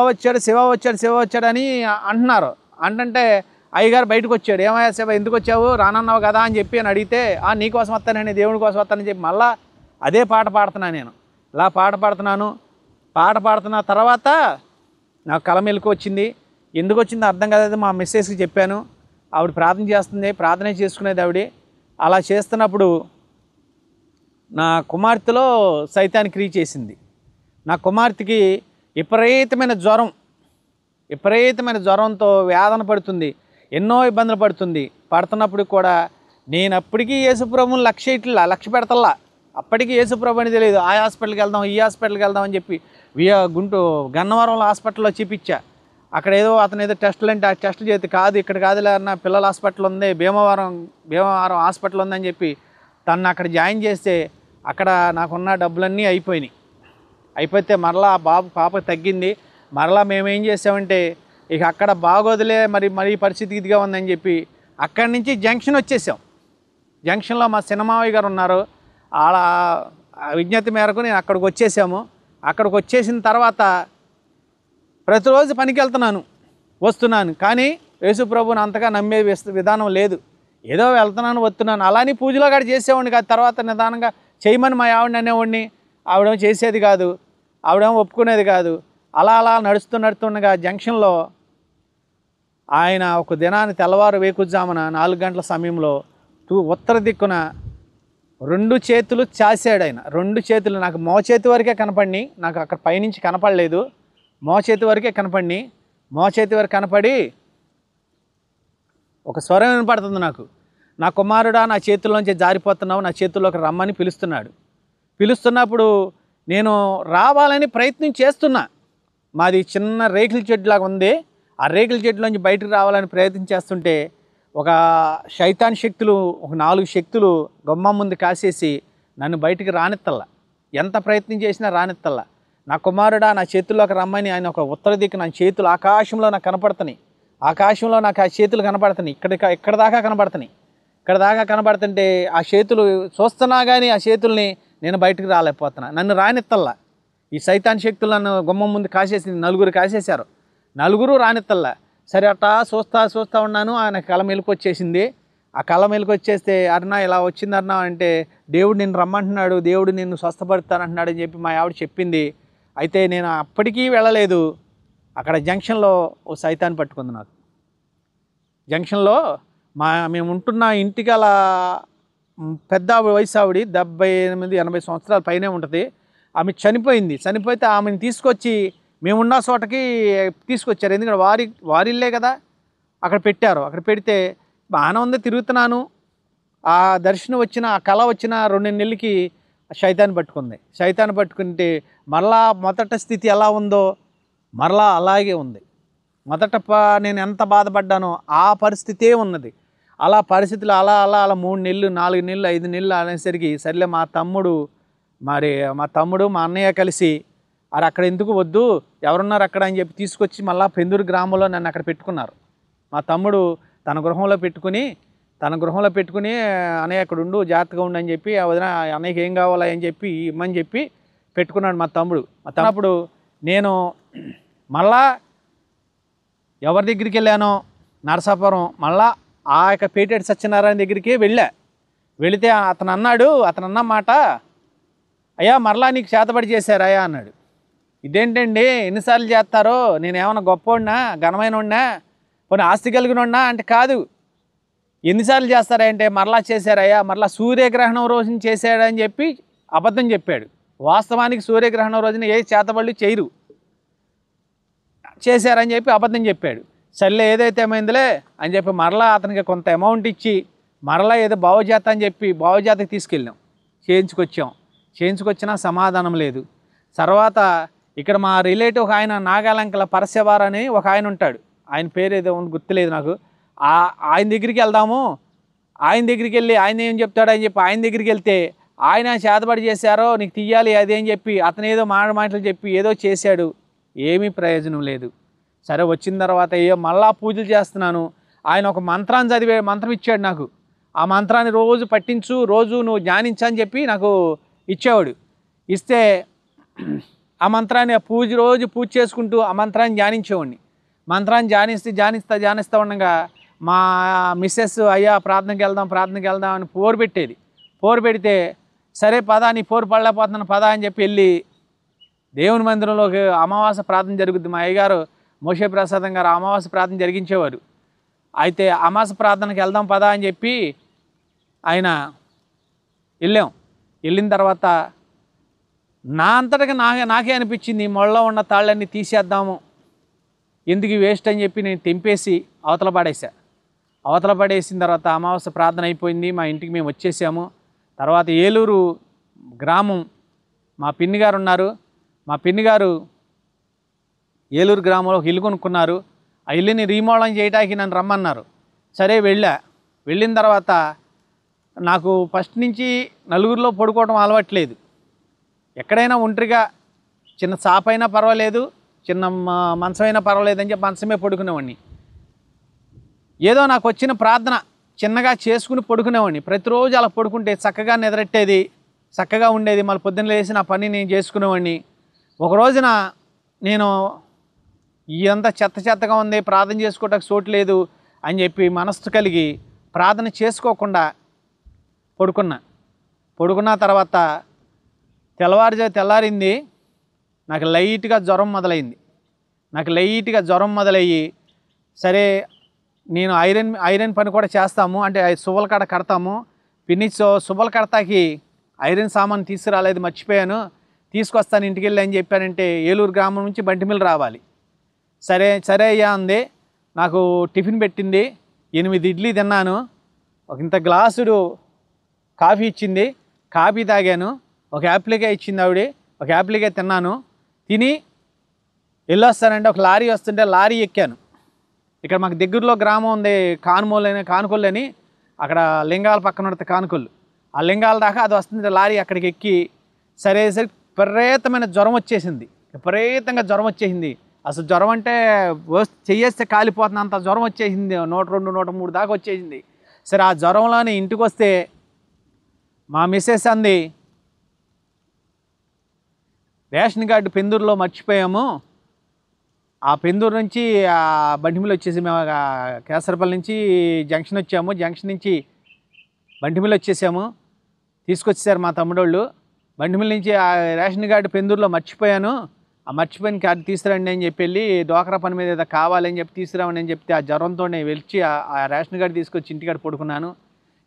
వచ్చాడు అని అంటున్నారు. అంటే అయ్యగారు బయటకు వచ్చాడు. ఏమయ్యా శివ, ఎందుకు వచ్చావు, రానన్నావు కదా అని చెప్పి అని అడిగితే, నీకోసం వస్తానని, దేవుని కోసం వస్తానని చెప్పి మళ్ళా అదే పాట పాడుతున్నాను. నేను ఇలా పాట పాడుతున్న తర్వాత నాకు కలమెలకు వచ్చింది. ఎందుకు వచ్చిందో అర్థం కాలేదు. మా మిస్సెస్కి చెప్పాను. ఆవిడ ప్రార్థన చేస్తుంది, ప్రార్థన చేసుకునేది ఆవిడ. అలా చేస్తున్నప్పుడు నా కుమార్తెలో సైతాన్ని క్రియ చేసింది. నా కుమార్తెకి విపరీతమైన జ్వరంతో వేదన పడుతుంది, ఎన్నో ఇబ్బందులు పడుతున్నప్పుడు కూడా నేను అప్పటికీ యేసుప్రభుని లక్ష్య పెడతల్లా. అప్పటికి యేసుప్రభు అని తెలియదు. ఆ హాస్పిటల్కి వెళ్దాం, ఈ హాస్పిటల్కి వెళ్దాం అని చెప్పి గన్నవరంలో హాస్పిటల్లో చూపించా. అక్కడ అతను ఏదో టెస్టులు అంటే, ఆ టెస్టులు చేతి కాదు, ఇక్కడ కాదులే అన్న, పిల్లల హాస్పిటల్ ఉంది, భీమవరం హాస్పిటల్ ఉందని చెప్పి తను అక్కడ జాయిన్ చేస్తే, అక్కడ నాకున్న డబ్బులన్నీ అయిపోతే మరలా పాప తగ్గింది. మరలా మేమేం చేసామంటే, ఇక అక్కడ బాగోదులే, మరి పరిస్థితి ఇదిగా ఉందని చెప్పి అక్కడి నుంచి జంక్షన్ వచ్చేసాం. జంక్షన్లో మా సినిమావయ్య గారు ఉన్నారు. అలా విజ్ఞప్తి మేరకు నేను అక్కడికి వచ్చేసాము. అక్కడికి వచ్చేసిన తర్వాత ప్రతిరోజు పనికి వస్తున్నాను, కానీ యేసుప్రభుని అంతగా నమ్మే విధానం లేదు. ఏదో వెళ్తున్నాను, వస్తున్నాను. అలానే పూజలో కూడా చేసేవాడిని కాదు. తర్వాత నిదానంగా చేయమని మా ఆవిడని అనేవాడిని, ఆవిడేమో చేసేది కాదు, ఆవిడేమో ఒప్పుకునేది కాదు. అలా నడుస్తుండగా జంక్షన్లో ఆయన ఒక దినాన్ని వేకుజామున 4 గంటల సమయంలో ఉత్తర దిక్కున 2 చేతులు చాసాడు. ఆయన 2 చేతులు నాకు మోచేతి వరకే కనపడి, నాకు అక్కడ పైనుంచి కనపడలేదు, మోచేతి వరకే మోచేతి వరకు కనపడి ఒక స్వరం వినపడుతుంది నాకు. నా కుమారుడా నా చేతుల్లోంచి జారిపోతున్నావు, నా చేతుల్లోకి రమ్మని పిలుస్తున్నాడు. పిలుస్తున్నప్పుడు నేను రావాలని ప్రయత్నం చేస్తున్నా. మాది చిన్న రేకుల చెట్టులాగా ఉంది. ఆ రేకుల చెట్టులోంచి బయటకు రావాలని ప్రయత్నం చేస్తుంటే ఒక శైతాన్ శక్తులు, ఒక 4 శక్తులు గుమ్మం ముందు కాసేసి నన్ను బయటికి రానిత్తల్లా. ఎంత ప్రయత్నం చేసినా రానిత్తల్లా. నా కుమారుడా నా చేతుల్లోకి రమ్మని ఆయన ఒక ఉత్తర దిక్కు, నా చేతులు ఆకాశంలో నాకు కనపడుతున్నాయి. ఆకాశంలో నాకు ఆ చేతులు కనపడుతున్నాయి. ఇక్కడ దాకా కనపడుతున్నాయి. ఇక్కడ దాకా కనపడుతుంటే ఆ చేతులు చూస్తున్నా కానీ ఆ చేతుల్ని నేను బయటకు రాలేకపోతున్నా. నన్ను రానిత్తల్లా. ఈ సైతాన్ శక్తులు నన్ను గుమ్మం ముందు కాసేసి 4 కాసేశారు. 4 రానిత్తల్లా. సరే అట్టా చూస్తా ఉన్నాను. ఆయన కళ మెలుకొచ్చేసింది. ఆ కళ మెలుకొచ్చేస్తే అరుణ ఇలా వచ్చింది అరుణ అంటే దేవుడు నిన్ను రమ్మంటున్నాడు, దేవుడు నిన్ను స్వస్థపడతానంటున్నాడు అని చెప్పి మా ఆవిడ చెప్పింది. అయితే నేను అప్పటికీ వెళ్ళలేదు. అక్కడ జంక్షన్లో ఓ సైతాన్ పట్టుకుంది నాకు. జంక్షన్లో మేము ఉంటున్న ఇంటికి అలా పెద్ద వయసు ఆవిడ 78-80 సంవత్సరాల పైనే ఉంటుంది. ఆమె చనిపోయింది. చనిపోతే ఆమెను తీసుకొచ్చి మేమున్న చోటకి తీసుకొచ్చారు. ఎందుకంటే వారిల్లే కదా, అక్కడ పెట్టారు. అక్కడ పెడితే బాగానే ఉంది, తిరుగుతున్నాను. ఆ దర్శనం వచ్చిన, ఆ కళ వచ్చిన 2 నెలలకి శైతాన్ని పట్టుకుంది. శైతాన్ని పట్టుకుంటే మరలా మొదట స్థితి ఎలా ఉందో మరలా అలాగే ఉంది. మొదట నేను ఎంత బాధపడ్డానో ఆ పరిస్థితే ఉన్నది. అలా పరిస్థితులు అలా 3 నెలలు 4 నెలలు 5 నెలలు అనేసరికి సర్లే మా తమ్ముడు మా అన్నయ్య కలిసి అక్కడ ఎందుకు వద్దు, ఎవరున్నారు అక్కడ అని చెప్పి తీసుకొచ్చి మళ్ళీ పెందూరు గ్రామంలో నన్ను అక్కడ పెట్టుకున్నారు. మా తమ్ముడు తన గృహంలో పెట్టుకుని అన్నయ్య అక్కడ ఉండు, జాగ్రత్తగా ఉండు అని చెప్పి, ఆ వదిన అన్నయ్యకి ఏం కావాలా అని చెప్పి ఇమ్మని చెప్పి పెట్టుకున్నాడు మా తమ్ముడు. అప్పుడు నేను మళ్ళా ఎవరి దగ్గరికి వెళ్ళానో నరసాపురం, మళ్ళా ఆ యొక్క పేటెడ్ సత్యనారాయణ దగ్గరికి వెళితే అతను అన్న మాట, అయ్యా మరలా నీకు చేతబడి చేశారయ్యా అన్నాడు. ఇదేంటండి ఎన్నిసార్లు చేస్తారో, నేను ఏమన్నా గొప్పవాడినా ఘనమైనోడినా పోనీ ఆస్తి కలిగినోడినా అంటే కాదు, ఎన్నిసార్లు చేస్తారంటే మరలా చేశారయ్యా, మరలా సూర్యగ్రహణం రోజున చేశాడని చెప్పి అబద్ధం చెప్పాడు. వాస్తవానికి సూర్యగ్రహణం రోజున ఏ చేతబడులు చేయరు, చేశారని చెప్పి అబద్ధం చెప్పాడు. సర్లే ఏదైతే ఏమైందిలే అని చెప్పి మరలా అతనికి కొంత అమౌంట్ ఇచ్చి మరలా ఏదో బావుజాత అని చెప్పి బావుజాతకి తీసుకెళ్ళాం. చేయించుకొచ్చినా సమాధానం లేదు. తర్వాత ఇక్కడ మా రిలేటివ్ ఒక ఆయన నాగాలంకల పరశవార్ అని ఒక ఆయన ఉంటాడు, ఆయన పేరు ఏదో గుర్తులేదు నాకు. ఆయన దగ్గరికి వెళ్దాము, ఆయన దగ్గరికి వెళ్ళి ఆయన ఏం చెప్తాడు అని చెప్పి ఆయన దగ్గరికి వెళ్తే ఆయన చేతబడి చేశారో నీకు తీయాలి అది అని చెప్పి అతను ఏదో మాటలు చెప్పి ఏదో చేశాడు. ఏమీ ప్రయోజనం లేదు. సరే వచ్చిన తర్వాత మళ్ళా పూజలు చేస్తున్నాను. ఆయన ఒక మంత్రం ఇచ్చాడు నాకు. ఆ మంత్రాన్ని రోజు పట్టించు, రోజు నువ్వు ధ్యానించని చెప్పి నాకు ఇచ్చేవాడు. ఇస్తే ఆ మంత్రాన్ని రోజు పూజ చేసుకుంటూ ఆ మంత్రాన్ని ధ్యానించేవాడిని. మంత్రాన్ని ధ్యానిస్తూ ఉండగా మా మిస్సెస్ అయ్యా ప్రార్థనకి వెళ్దాం అని పోరు పెడితే సరే పదా నీ పోరు పడలేకపోతున్నాను పదా అని చెప్పి వెళ్ళి దేవుని మందిరంలోకి అమావాస్య ప్రార్థన జరుగుద్ది. మా అయ్యగారు మోషే ప్రసాదం గారు అమావాస్య ప్రార్థన జరిగించేవారు. అయితే అమావాస్య ప్రార్థనకి వెళ్దాం పదా అని చెప్పి ఆయన వెళ్ళిన తర్వాత నా అంతటగా నాకే అనిపించింది మొళ్ళలో ఉన్న తాళ్ళన్నీ తీసేద్దాము, ఎందుకు వేస్ట్ అని చెప్పి నేను తెంపేసి అవతల పడేసిన తర్వాత అమావాస్య ప్రార్థన అయిపోయింది. మా ఇంటికి మేము వచ్చేసాము. తర్వాత ఏలూరు గ్రామం మా పిన్ని గారు ఉన్నారు. మా పిన్ని గారు ఏలూరు గ్రామంలో ఒక ఇల్లు కొనుక్కున్నారు. ఆ ఇల్లుని రీమోడల్ చేయడానికి నన్ను రమ్మన్నారు. సరే వెళ్ళిన తర్వాత నాకు ఫస్ట్ నుంచి నలుగురిలో పడుకోవడం అలవాట్లేదు. ఎక్కడైనా ఒంటరిగా చిన్న చాపైనా పర్వాలేదు, చిన్న మంచమైనా పర్వాలేదు అని చెప్పి మంచమే పడుకునేవాడిని. ఏదో నాకు వచ్చిన ప్రార్థన చిన్నగా చేసుకుని పడుకునేవాడిని. ప్రతిరోజు అలా పడుకుంటే చక్కగా నిద్రెట్టేది, చక్కగా ఉండేది. మళ్ళీ పొద్దున్న లేచి నా పని నేను చేసుకునేవాడిని. ఒక రోజున నేను ఇదంతా చెత్తగా ఉంది, ప్రార్థన చేసుకోవడానికి చోటు లేదు అని చెప్పి మనస్సు కలిగి ప్రార్థన చేసుకోకుండా పడుకున్న తర్వాత తెల్లారింది. నాకు లైట్గా జ్వరం మొదలయ్యి సరే నేను ఐరన్ పని కూడా చేస్తాము, అంటే సువ్వల కాడ కడతాము. సువ్వల కడతాకి ఐరన్ సామాన్ తీసుకురాలేదు, మర్చిపోయాను, తీసుకొస్తాను ఇంటికి వెళ్ళి అని చెప్పానంటే ఏలూరు గ్రామం నుంచి బంటిమిల్లి రావాలి. సరే అయ్యా అంది. నాకు టిఫిన్ పెట్టింది, 8 ఇడ్లీ తిన్నాను. ఒక ఇంత గ్లాసుడు కాఫీ ఇచ్చింది, కాఫీ తాగాను. ఒక యాప్లికాయ ఇచ్చింది ఆవిడ, ఒక యాప్లికాయ తిన్నాను. తిని వెళ్ళొస్తానంటే ఒక లారీ వస్తుంటే లారీ ఎక్కాను. ఇక్కడ మాకు దగ్గరలో గ్రామం ఉంది, కానుకొల్లు అని, అక్కడ లింగాల పక్కన ఉంటుంది కానుకొల్లు. ఆ లింగాల దాకా అది వస్తుంటే లారీ అక్కడికి ఎక్కి సరేసరికి విపరీతమైన జ్వరం వచ్చేసింది. విపరీతంగా జ్వరం వచ్చేసింది. అసలు జ్వరం అంటే చెయ్యేస్తే కాలిపోతుంది అంత జ్వరం వచ్చేసింది. 102, 103 దాకా వచ్చేసింది. సరే ఆ జ్వరంలోనే ఇంటికి వస్తే మా మిస్సెస్ అంది, రేషన్ కార్డు పెందూరులో మర్చిపోయాము. ఆ పెందూరు నుంచి ఆ బండిమిల్లి వచ్చేసి మేము కేసరపల్లి నుంచి జంక్షన్ వచ్చాము, జంక్షన్ నుంచి బండిమిల్లి వచ్చేసాము. తీసుకొచ్చేసారు మా తమ్ముడోళ్ళు. బండిమిల్లి నుంచి ఆ రేషన్ కార్డు పెందూరులో మర్చిపోయాను, ఆ మర్చిపోయిన కార్డు తీసుకురండి అని చెప్పి వెళ్ళి డోకరా పని మీద ఏదో కావాలని చెప్పి తీసుకురామని అని చెప్తే ఆ జ్వరంతోనే వెళ్ళి ఆ రేషన్ కార్డు తీసుకొచ్చి ఇంటికాడ పడుకున్నాను.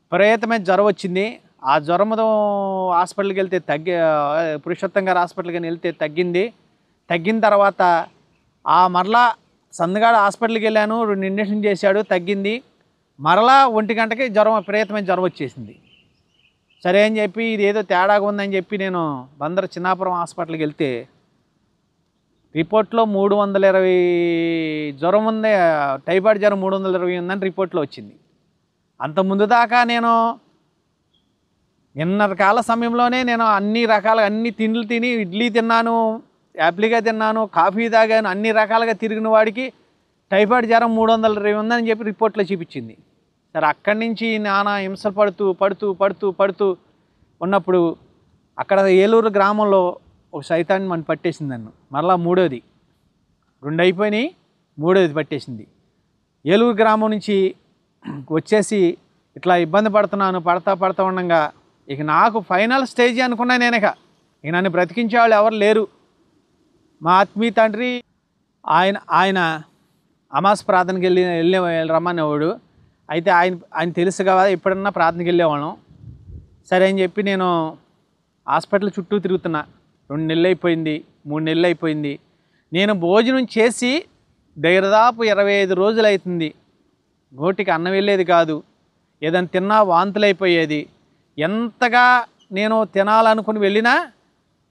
విపరీతమైన జ్వరం వచ్చింది. ఆ జ్వరంతో హాస్పిటల్కి వెళ్తే పురుషోత్తం గారు హాస్పిటల్కి వెళ్తే తగ్గింది. తగ్గిన తర్వాత మరలా సందగాడ హాస్పిటల్కి వెళ్ళాను, 2 ఇంజక్షన్ చేశాడు, తగ్గింది. మరలా 1 గంటకి విపరీతమైన జ్వరం వచ్చేసింది. సరే అని చెప్పి ఇది ఏదో తేడాగా ఉందని చెప్పి నేను బందర్ చిన్నాపురం హాస్పిటల్కి వెళ్తే రిపోర్ట్లో 320 జ్వరం ఉంది, టైఫాయిడ్ జ్వరం 320 ఉందని రిపోర్ట్లో వచ్చింది. అంత ముందు దాకా నేను నిన్నర సమయంలోనే నేను అన్ని తిండ్లు తిని, ఇడ్లీ తిన్నాను, యాప్లిగా తిన్నాను, కాఫీ తాగాను, అన్ని రకాలుగా తిరిగిన వాడికి టైఫాయిడ్ జ్వరం 320 ఉందని చెప్పి రిపోర్ట్లో చూపించింది. సరే అక్కడి నుంచి నానా హింసలు పడుతూ ఉన్నప్పుడు అక్కడ ఏలూరు గ్రామంలో ఒక సైతాన్ని మన పట్టేసింది నన్ను. మరలా 3వది, 2 అయిపోయినాయి, 3వది పట్టేసింది. ఏలూరు గ్రామం నుంచి వచ్చేసి ఇట్లా ఇబ్బంది పడుతున్నాను. పడతా ఉండగా ఇక నాకు ఫైనల్ స్టేజ్ అనుకున్నాను నేను. ఇక నన్ను బ్రతికించే వాళ్ళు ఎవరు లేరు. మా ఆత్మీయ తండ్రి ఆయన అమాస్ ప్రార్థనకి వెళ్ళి రమ్మనేవాడు. అయితే ఆయన తెలుసు కదా, ఎప్పుడన్నా ప్రార్థనకి వెళ్ళేవాళ్ళం. సరే అని చెప్పి నేను హాస్పిటల్ చుట్టూ తిరుగుతున్నా. 2 నెలలు అయిపోయింది, 3 నెలలు అయిపోయింది. నేను భోజనం చేసి దాదాపు 25 రోజులు అవుతుంది. నోటికి అన్నం వెళ్ళేది కాదు, ఏదైనా తిన్నా వాంతులు అయిపోయేది. ఎంతగా నేను తినాలనుకుని వెళ్ళినా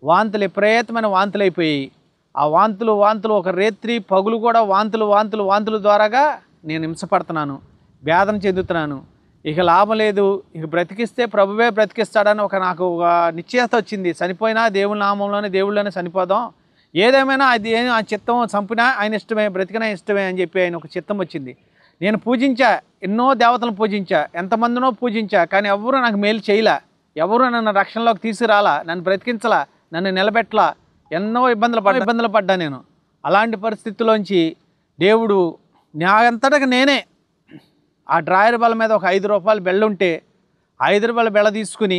వాంతులు, విపరీతమైన వాంతులు అయిపోయాయి. ఆ వాంతులు ఒక రేత్రి పగులు కూడా వాంతులు ద్వారాగా నేను హింసపడుతున్నాను, వేదన చెందుతున్నాను. ఇక లాభం లేదు, ఇక బ్రతికిస్తే ప్రభువే బ్రతికిస్తాడని నాకు ఒక నిశ్చయత వచ్చింది. చనిపోయినా దేవుని నామంలోనే, దేవుళ్ళలోనే చనిపోదాం, ఏదేమైనా అది ఆ చిత్తం, చంపినా ఆయన ఇష్టమే, బ్రతికినా ఇష్టమే అని చెప్పి ఆయన ఒక చిత్తం వచ్చింది. నేను పూజించా, ఎన్నో దేవతలను పూజించా, ఎంతమందినో పూజించా, కానీ ఎవరు నాకు మేలు చేయలే, ఎవరు నన్ను రక్షణలోకి తీసుకురాలా, నన్ను బ్రతికించలా, నన్ను నిలబెట్టలా. ఎన్నో ఇబ్బందులు పడ్డా నేను. అలాంటి పరిస్థితుల్లోంచి దేవుడు నా అంతటా నేనే ఆ డ్రాయర్ బల్ల మీద ఒక 5 రూపాయలు బెళ్ళ ఉంటే 5 రూపాయల బెళ్ళ తీసుకుని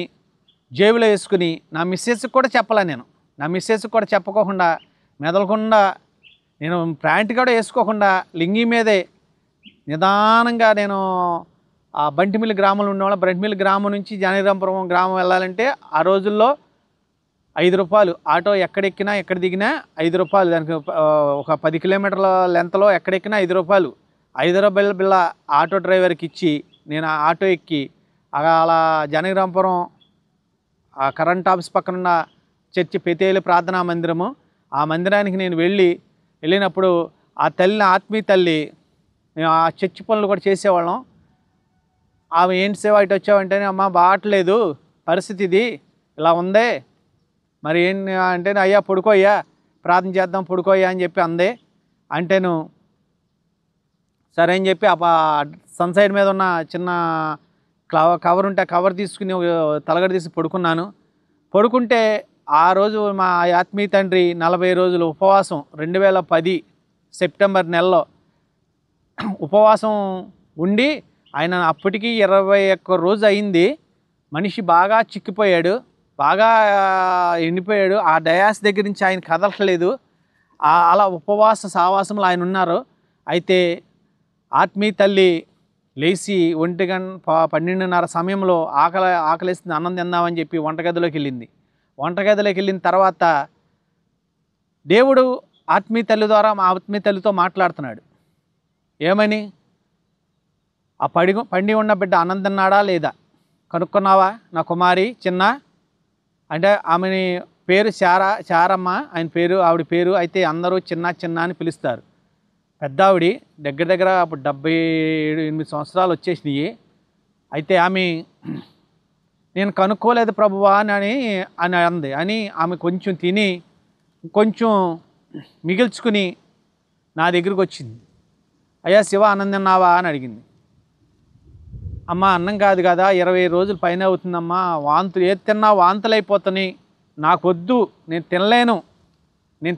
జేబులో వేసుకుని నా మిస్సెస్కి కూడా చెప్పలే నేను. నా మిస్సెస్కి కూడా చెప్పకోకుండా, మెదలకుండా, నేను ప్యాంట్ కూడా వేసుకోకుండా లింగి మీదే నిదానంగా నేను ఆ బంటిమిల్లి గ్రామంలో ఉండేవాళ్ళ. బంటిమిల్లి గ్రామం నుంచి జానకిరాంపురం గ్రామం వెళ్ళాలంటే ఆ రోజుల్లో 5 రూపాయలు ఆటో, ఎక్కడెక్కినా ఎక్కడ దిగినా 5 రూపాయలు. దానికి ఒక 10 కిలోమీటర్ల లెంత్లో ఎక్కడెక్కినా 5 రూపాయలు. 5 రూపాయల బిళ్ళ ఆటో డ్రైవర్కి ఇచ్చి నేను ఆ ఆటో ఎక్కి అలా జానకిరాంపురం ఆ కరెంట్ ఆఫీస్ పక్కనున్న చర్చి పెతేలు ప్రార్థనా మందిరము, ఆ మందిరానికి నేను వెళ్ళినప్పుడు ఆ తల్లి, ఆత్మీయ తల్లి, మేము ఆ చర్చి పనులు కూడా చేసేవాళ్ళం. ఆమె ఏంటి సేవ ఇటు వచ్చావంటేనే, అమ్మ బాగట్లేదు పరిస్థితి, ఇది ఇలా ఉందే, మరి ఏంటి అంటే, అయ్యా పడుకోయ్యా, ప్రార్థన చేద్దాం పడుకోయ్యా అని చెప్పి అందే. అంటేను సరే అని చెప్పి ఆ సన్సైడ్ మీద ఉన్న చిన్న కవర్ ఉంటే కవర్ తీసుకుని తలగడ తీసి పడుకున్నాను. పడుకుంటే ఆ రోజు మా ఆత్మీయ తండ్రి 40 రోజులు ఉపవాసం, 2010 సెప్టెంబర్ నెలలో ఉపవాసం ఉండి, ఆయన అప్పటికి 21 రోజు అయింది. మనిషి బాగా చిక్కిపోయాడు, బాగా ఎండిపోయాడు. ఆ డయాస్ దగ్గర నుంచి ఆయన కదలట్లేదు. అలా ఉపవాస సావాసంలో ఆయన ఉన్నారు. అయితే ఆత్మీయ తల్లి లేచి 12:30 సమయంలో ఆకలిస్తుంది, అన్నం తిందామని చెప్పి వంటగదిలోకి వెళ్ళింది. వంటగదిలోకి వెళ్ళిన తర్వాత దేవుడు ఆత్మీయ తల్లి ద్వారా మా ఆత్మీయ తల్లితో మాట్లాడుతున్నాడు. ఏమని? ఆ పండి ఉన్న బిడ్డ అన్నం తిన్నాడా లేదా కనుక్కున్నావా నా కుమారి చిన్న అంటే ఆమెని పేరు చారమ్మ ఆయన పేరు, ఆవిడ పేరు. అయితే అందరూ చిన్న చిన్న అని పిలుస్తారు. పెద్ద ఆవిడ దగ్గర దగ్గర అప్పుడు 78 సంవత్సరాలు వచ్చేసినాయి. అయితే ఆమె నేను కనుక్కోలేదు ప్రభువా అని అంది. అని ఆమె కొంచెం తిని కొంచెం మిగిల్చుకుని నా దగ్గరికి వచ్చింది. అయ్యా శివ అన్నం తిన్నావా అని అడిగింది. అమ్మ అన్నం కాదు కదా, 20 రోజుల పైన అవుతుందమ్మా, వాంతులు ఏది తిన్నా వాంతులు అయిపోతున్నాయి, నాకొద్దు, నేను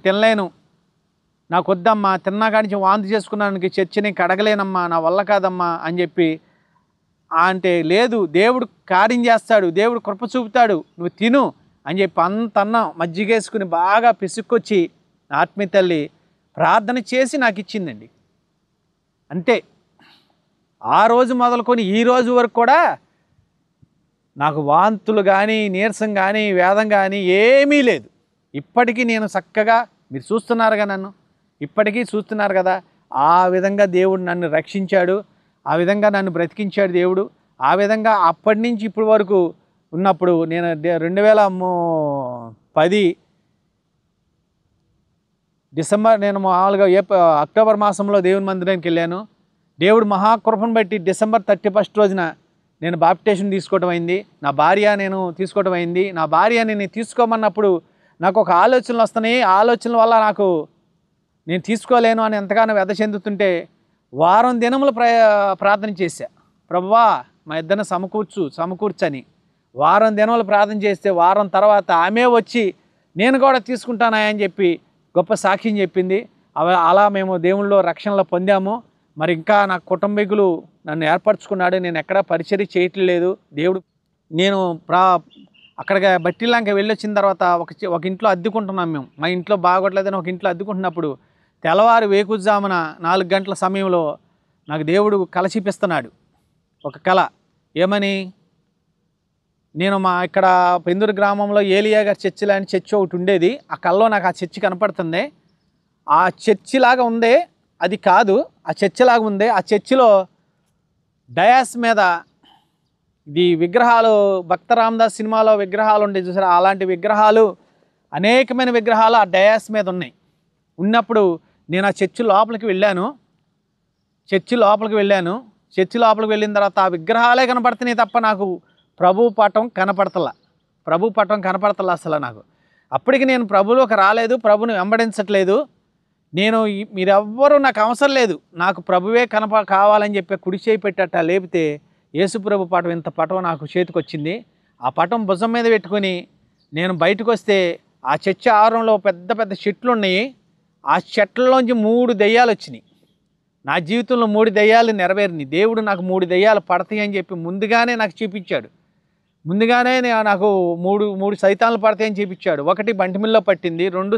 తినలేను, నాకొద్దమ్మా, తిన్నా కాడి వాంతి చేసుకున్నానికి చర్చిని కడగలేనమ్మా, నా వల్ల కాదమ్మా అని చెప్పి అంటే లేదు దేవుడు కార్యం చేస్తాడు, దేవుడు కృప చూపుతాడు, నువ్వు తిను అని చెప్పి అంత అన్నం మజ్జిగేసుకుని బాగా పిసుక్కొచ్చి ఆత్మీయ తల్లి ప్రార్థన చేసి నాకు ఇచ్చిందండి. అంతే. ఆ రోజు మొదలుకొని ఈ రోజు వరకు కూడా నాకు వాంతులు కానీ నీరసం కానీ వేదం కానీ ఏమీ లేదు. ఇప్పటికీ నేను చక్కగా మీరు చూస్తున్నారుగా, నన్ను ఇప్పటికీ చూస్తున్నారు కదా, ఆ విధంగా దేవుడు నన్ను రక్షించాడు, ఆ విధంగా నన్ను బ్రతికించాడు దేవుడు. ఆ విధంగా అప్పటి నుంచి ఇప్పటి వరకు ఉన్నప్పుడు నేను 2010 డిసెంబర్ నేను మామూలుగా అక్టోబర్ మాసంలో దేవుని మందిరానికి వెళ్ళాను. దేవుడు మహాకృపను బట్టి డిసెంబర్ 31 రోజున నేను బాప్టిజం తీసుకోవడం అయింది. నా భార్య నేను తీసుకోవడం అయింది. నా భార్యని నేను తీసుకోమన్నప్పుడు నాకు ఒక ఆలోచనలు వస్తున్నాయి. ఆలోచనల వల్ల నాకు నేను తీసుకోలేను అని ఎంతగానో వ్యధ చెందుతుంటే వారం దినములు ప్రార్థన చేశా. ప్రభువా మా ఇద్దరిని సమకూర్చని వారం దినములు ప్రార్థన చేస్తే వారం తర్వాత ఆమె వచ్చి నేను కూడా తీసుకుంటానా అని చెప్పి గొప్ప సాక్ష్యం చెప్పింది. అలా మేము దేవుళ్ళో రక్షణలో పొందాము. మరి ఇంకా నా కుటుంబీకులు నన్ను ఏర్పరచుకున్నాడు. నేను ఎక్కడా పరిచర్య చేయట్లేదు దేవుడు. నేను అక్కడికి బట్టిలాంక వెళ్ళొచ్చిన తర్వాత ఒక ఇంట్లో అద్దెకుంటున్నాం మేము. మా ఇంట్లో బాగోట్లేదని ఒక ఇంట్లో అద్దెకుంటున్నప్పుడు తెల్లవారు వేకుజామున 4 గంటల సమయంలో నాకు దేవుడు కళ చూపిస్తున్నాడు. ఒక కళ ఏమని, నేను ఇక్కడ పెందూరు గ్రామంలో ఏలియా గారి చర్చి లాంటి చర్చి ఒకటి ఉండేది. ఆ కళలో నాకు ఆ చర్చి కనపడుతుంది. ఆ చర్చి లాగా ఉంది, అది కాదు, ఆ చర్చి లాగా ఉంది. ఆ చర్చిలో డయాస్ మీద ఇది విగ్రహాలు, భక్త రామదాస్ సినిమాలో విగ్రహాలు ఉండే చూసారా, అలాంటి విగ్రహాలు, అనేకమైన విగ్రహాలు ఆ డయాస్ మీద ఉన్నాయి. ఉన్నప్పుడు నేను ఆ చర్చి లోపలికి వెళ్ళాను. చర్చి లోపలికి వెళ్ళిన తర్వాత ఆ విగ్రహాలే కనపడుతున్నాయి తప్ప నాకు ప్రభు పటం కనపడతలా అసలు నాకు. అప్పటికి నేను ప్రభులోకి రాలేదు, ప్రభుని వెంబడించట్లేదు. మీరెవ్వరూ నాకు అవసరం లేదు, నాకు ప్రభువే కావాలని చెప్పి కుడి చేయి పెట్టట లేపితే యేసుప్రభు పటం, ఇంత పటం నాకు చేతికి వచ్చింది. ఆ పటం భుజం మీద పెట్టుకొని నేను బయటకు వస్తే ఆ చర్చి ఆవరణలో పెద్ద పెద్ద చెట్లు ఉన్నాయి. ఆ చెట్లలోంచి 3 దెయ్యాలు వచ్చినాయి. నా జీవితంలో 3 దెయ్యాలు నెరవేరినాయి. దేవుడు నాకు 3 దెయ్యాలు పడతాయి అని చెప్పి ముందుగానే నాకు చూపించాడు. ముందుగానే నాకు మూడు సైతాన్లు పడతాయని చూపించాడు. 1 బంటిమిల్లో పట్టింది, 2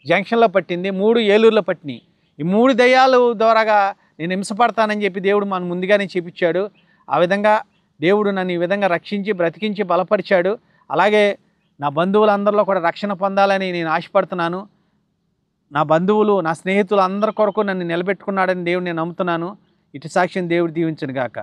జంక్షన్లో పట్టింది, 3 ఏలూరులో పట్టినాయి. ఈ 3 దెయ్యాలు ద్వారాగా నేను హింసపడతానని చెప్పి దేవుడు మన ముందుగానే చూపించాడు. ఆ విధంగా దేవుడు నన్ను ఈ విధంగా రక్షించి బ్రతికించి బలపరిచాడు. అలాగే నా బంధువులందరిలో కూడా రక్షణ పొందాలని నేను ఆశపడుతున్నాను. నా బంధువులు, నా స్నేహితులు అందరి కొరకు నన్ను నిలబెట్టుకున్నాడని దేవుడు నేను నమ్ముతున్నాను. ఇటు సాక్ష్యం దేవుడు దీవించును గాక.